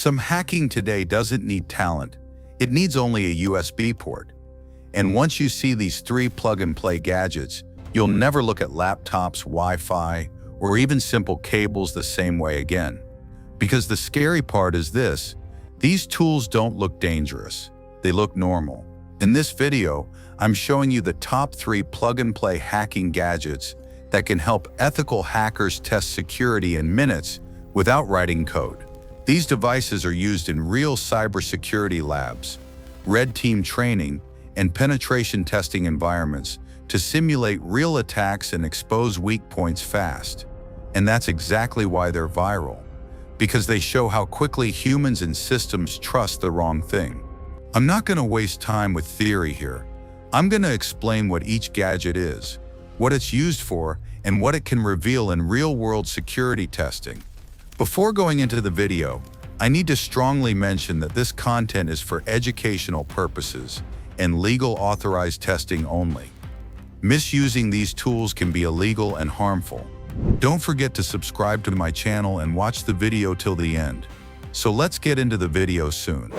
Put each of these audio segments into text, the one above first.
Some hacking today doesn't need talent. It needs only a USB port. And once you see these 3 plug-and-play gadgets, you'll never look at laptops, Wi-Fi, or even simple cables the same way again. Because the scary part is this: these tools don't look dangerous. They look normal. In this video, I'm showing you the top 3 plug-and-play hacking gadgets that can help ethical hackers test security in minutes without writing code. These devices are used in real cybersecurity labs, red team training, and penetration testing environments to simulate real attacks and expose weak points fast. And that's exactly why they're viral, because they show how quickly humans and systems trust the wrong thing. I'm not going to waste time with theory here. I'm going to explain what each gadget is, what it's used for, and what it can reveal in real-world security testing. Before going into the video, I need to strongly mention that this content is for educational purposes and legal authorized testing only. Misusing these tools can be illegal and harmful. Don't forget to subscribe to my channel and watch the video till the end. So let's get into the video soon.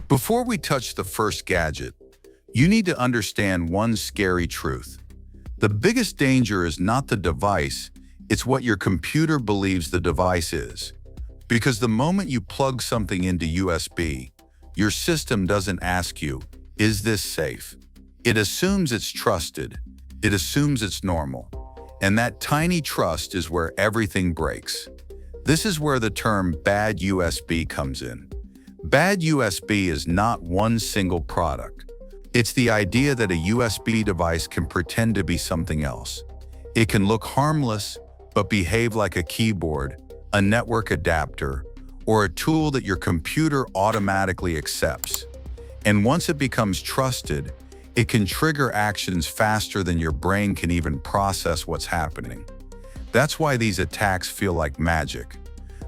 Before we touch the first gadget, you need to understand one scary truth. The biggest danger is not the device, it's what your computer believes the device is. Because the moment you plug something into USB, your system doesn't ask you, is this safe? It assumes it's trusted. It assumes it's normal. And that tiny trust is where everything breaks. This is where the term bad USB comes in. Bad USB is not one single product. It's the idea that a USB device can pretend to be something else. It can look harmless, but behave like a keyboard, a network adapter, or a tool that your computer automatically accepts. And once it becomes trusted, it can trigger actions faster than your brain can even process what's happening. That's why these attacks feel like magic.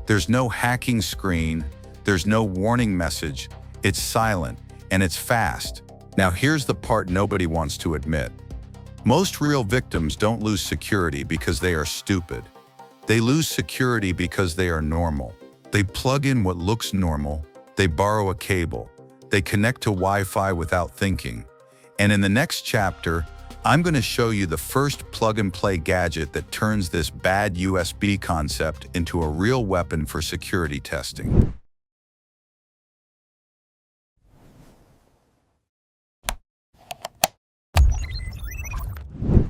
There's no hacking screen. There's no warning message, it's silent, and it's fast. Now here's the part nobody wants to admit. Most real victims don't lose security because they are stupid. They lose security because they are normal. They plug in what looks normal, they borrow a cable, they connect to Wi-Fi without thinking. And in the next chapter, I'm going to show you the first plug-and-play gadget that turns this bad USB concept into a real weapon for security testing.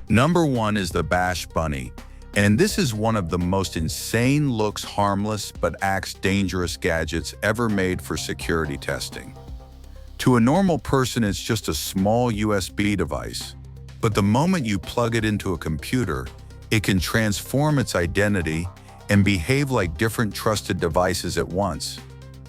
Number 1 is the Bash Bunny, and this is one of the most insane, looks harmless but acts dangerous gadgets ever made for security testing. To a normal person, it's just a small USB device, but the moment you plug it into a computer, it can transform its identity and behave like different trusted devices at once.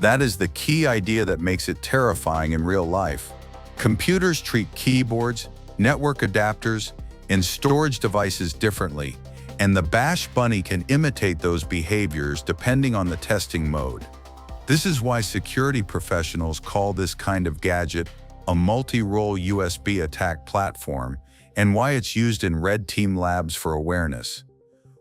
That is the key idea that makes it terrifying in real life. Computers treat keyboards, network adapters, and storage devices differently, and the Bash Bunny can imitate those behaviors depending on the testing mode. This is why security professionals call this kind of gadget a multi-role USB attack platform, and why it's used in red team labs for awareness.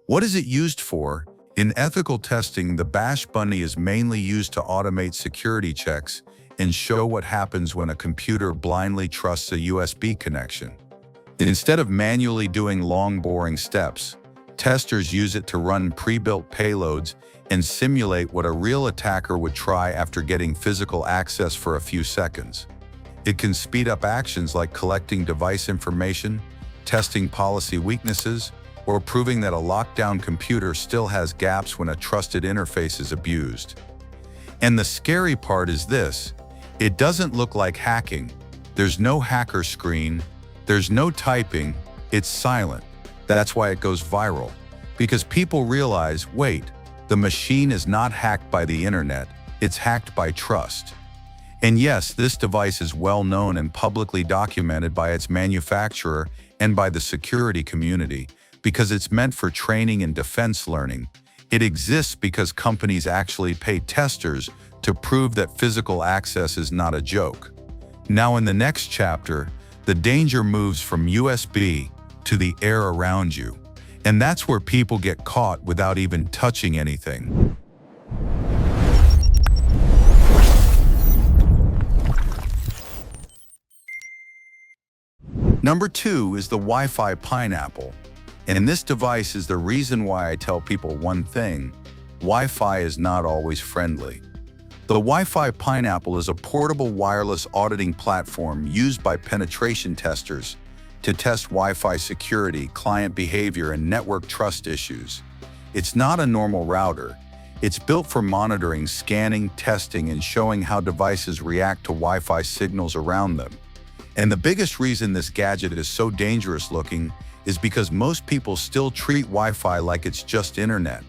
What is it used for? In ethical testing, the Bash Bunny is mainly used to automate security checks and show what happens when a computer blindly trusts a USB connection. Instead of manually doing long, boring steps, testers use it to run pre-built payloads and simulate what a real attacker would try after getting physical access for a few seconds. It can speed up actions like collecting device information, testing policy weaknesses, or proving that a lockdown computer still has gaps when a trusted interface is abused. And the scary part is this: it doesn't look like hacking. There's no hacker screen. There's no typing, it's silent. That's why it goes viral. Because people realize, wait, the machine is not hacked by the internet, it's hacked by trust. And yes, this device is well known and publicly documented by its manufacturer and by the security community because it's meant for training and defense learning. It exists because companies actually pay testers to prove that physical access is not a joke. Now in the next chapter, the danger moves from USB to the air around you. And that's where people get caught without even touching anything. Number 2 is the Wi-Fi pineapple. And this device is the reason why I tell people one thing: Wi-Fi is not always friendly. The Wi-Fi pineapple is a portable wireless auditing platform used by penetration testers to test Wi-Fi security, client behavior, and network trust issues. It's not a normal router. It's built for monitoring, scanning, testing, and showing how devices react to Wi-Fi signals around them. And the biggest reason this gadget is so dangerous looking is because most people still treat Wi-Fi like it's just internet.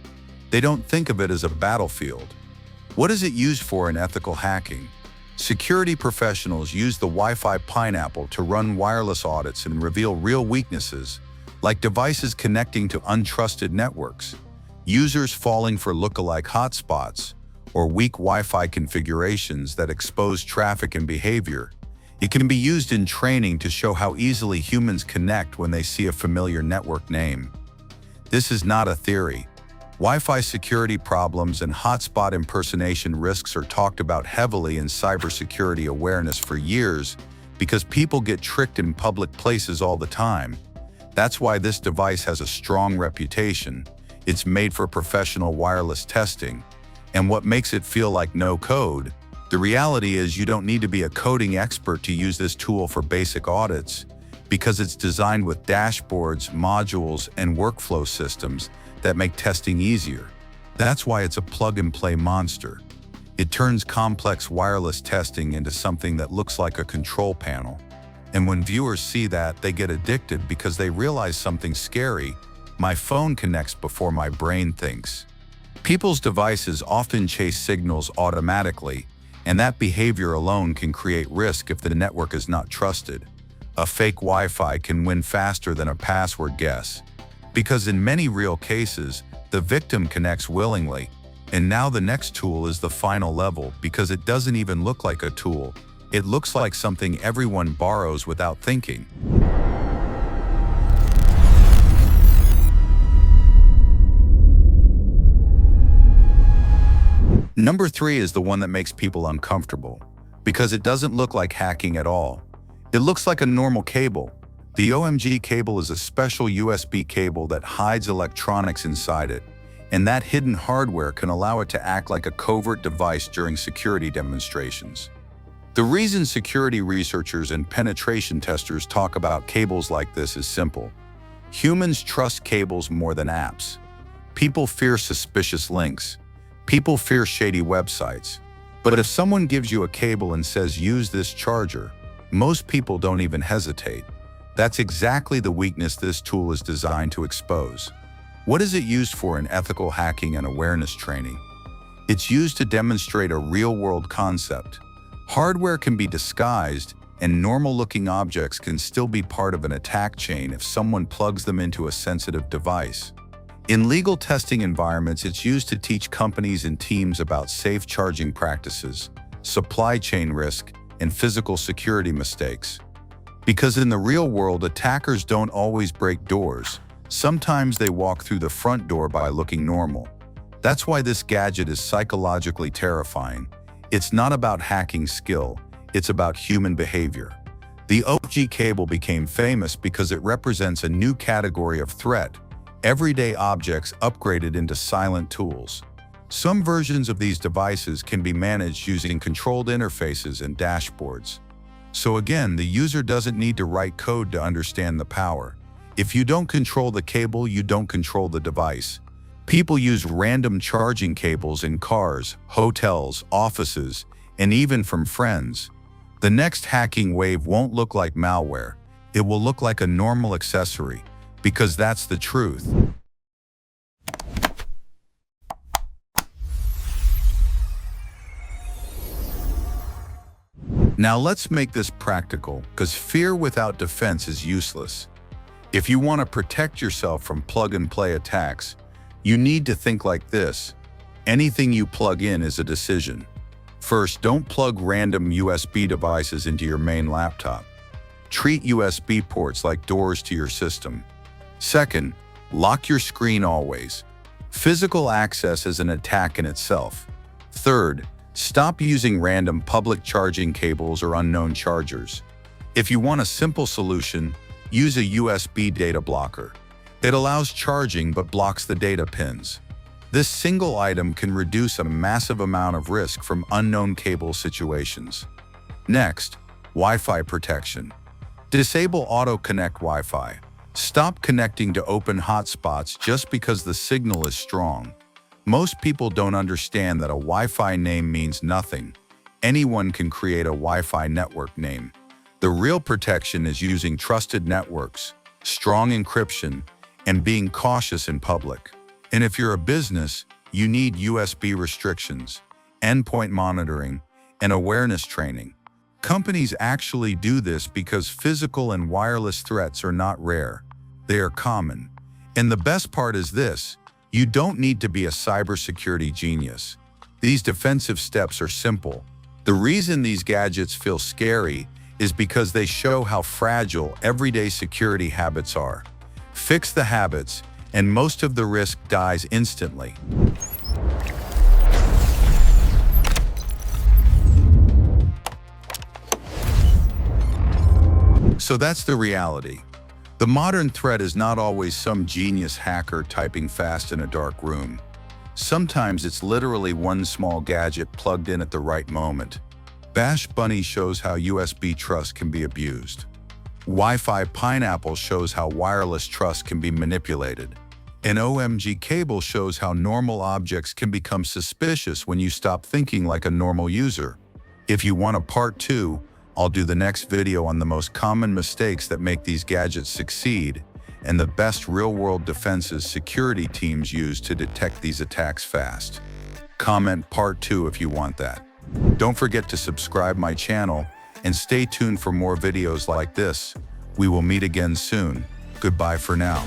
They don't think of it as a battlefield. What is it used for in ethical hacking? Security professionals use the Wi-Fi pineapple to run wireless audits and reveal real weaknesses, like devices connecting to untrusted networks, users falling for lookalike hotspots, or weak Wi-Fi configurations that expose traffic and behavior. It can be used in training to show how easily humans connect when they see a familiar network name. This is not a theory. Wi-Fi security problems and hotspot impersonation risks are talked about heavily in cybersecurity awareness for years because people get tricked in public places all the time. That's why this device has a strong reputation. It's made for professional wireless testing. And what makes it feel like no code? The reality is you don't need to be a coding expert to use this tool for basic audits because it's designed with dashboards, modules, and workflow systems that make testing easier. That's why it's a plug-and-play monster. It turns complex wireless testing into something that looks like a control panel. And when viewers see that, they get addicted because they realize something scary: my phone connects before my brain thinks. People's devices often chase signals automatically, and that behavior alone can create risk if the network is not trusted. A fake Wi-Fi can win faster than a password guess, because in many real cases, the victim connects willingly. And now the next tool is the final level because it doesn't even look like a tool. It looks like something everyone borrows without thinking. Number 3 is the one that makes people uncomfortable because it doesn't look like hacking at all. It looks like a normal cable. The OMG cable is a special USB cable that hides electronics inside it, and that hidden hardware can allow it to act like a covert device during security demonstrations. The reason security researchers and penetration testers talk about cables like this is simple. Humans trust cables more than apps. People fear suspicious links. People fear shady websites. But if someone gives you a cable and says, "Use this charger," most people don't even hesitate. That's exactly the weakness this tool is designed to expose. What is it used for in ethical hacking and awareness training? It's used to demonstrate a real-world concept. Hardware can be disguised, and normal-looking objects can still be part of an attack chain if someone plugs them into a sensitive device. In legal testing environments, it's used to teach companies and teams about safe charging practices, supply chain risk, and physical security mistakes. Because in the real world, attackers don't always break doors. Sometimes they walk through the front door by looking normal. That's why this gadget is psychologically terrifying. It's not about hacking skill, it's about human behavior. The OG cable became famous because it represents a new category of threat: everyday objects upgraded into silent tools. Some versions of these devices can be managed using controlled interfaces and dashboards. So again, the user doesn't need to write code to understand the power. If you don't control the cable, you don't control the device. People use random charging cables in cars, hotels, offices, and even from friends. The next hacking wave won't look like malware. It will look like a normal accessory, because that's the truth. Now let's make this practical, because fear without defense is useless. If you want to protect yourself from plug-and-play attacks, you need to think like this. Anything you plug in is a decision. First, don't plug random USB devices into your main laptop. Treat USB ports like doors to your system. Second, lock your screen always. Physical access is an attack in itself. Third, stop using random public charging cables or unknown chargers. If you want a simple solution, use a USB data blocker. It allows charging but blocks the data pins. This single item can reduce a massive amount of risk from unknown cable situations. Next, Wi-Fi protection. Disable auto-connect Wi-Fi. Stop connecting to open hotspots just because the signal is strong. Most people don't understand that a Wi-Fi name means nothing. Anyone can create a Wi-Fi network name. The real protection is using trusted networks, strong encryption, and being cautious in public. And if you're a business, you need USB restrictions, endpoint monitoring, and awareness training. Companies actually do this because physical and wireless threats are not rare. They are common. And the best part is this: you don't need to be a cybersecurity genius. These defensive steps are simple. The reason these gadgets feel scary is because they show how fragile everyday security habits are. Fix the habits, and most of the risk dies instantly. So that's the reality. The modern threat is not always some genius hacker typing fast in a dark room. Sometimes it's literally one small gadget plugged in at the right moment. Bash Bunny shows how USB trust can be abused. Wi-Fi Pineapple shows how wireless trust can be manipulated. And OMG Cable shows how normal objects can become suspicious when you stop thinking like a normal user. If you want a part 2, I'll do the next video on the most common mistakes that make these gadgets succeed and the best real-world defenses security teams use to detect these attacks fast. Comment part 2 if you want that. Don't forget to subscribe my channel and stay tuned for more videos like this. We will meet again soon. Goodbye for now.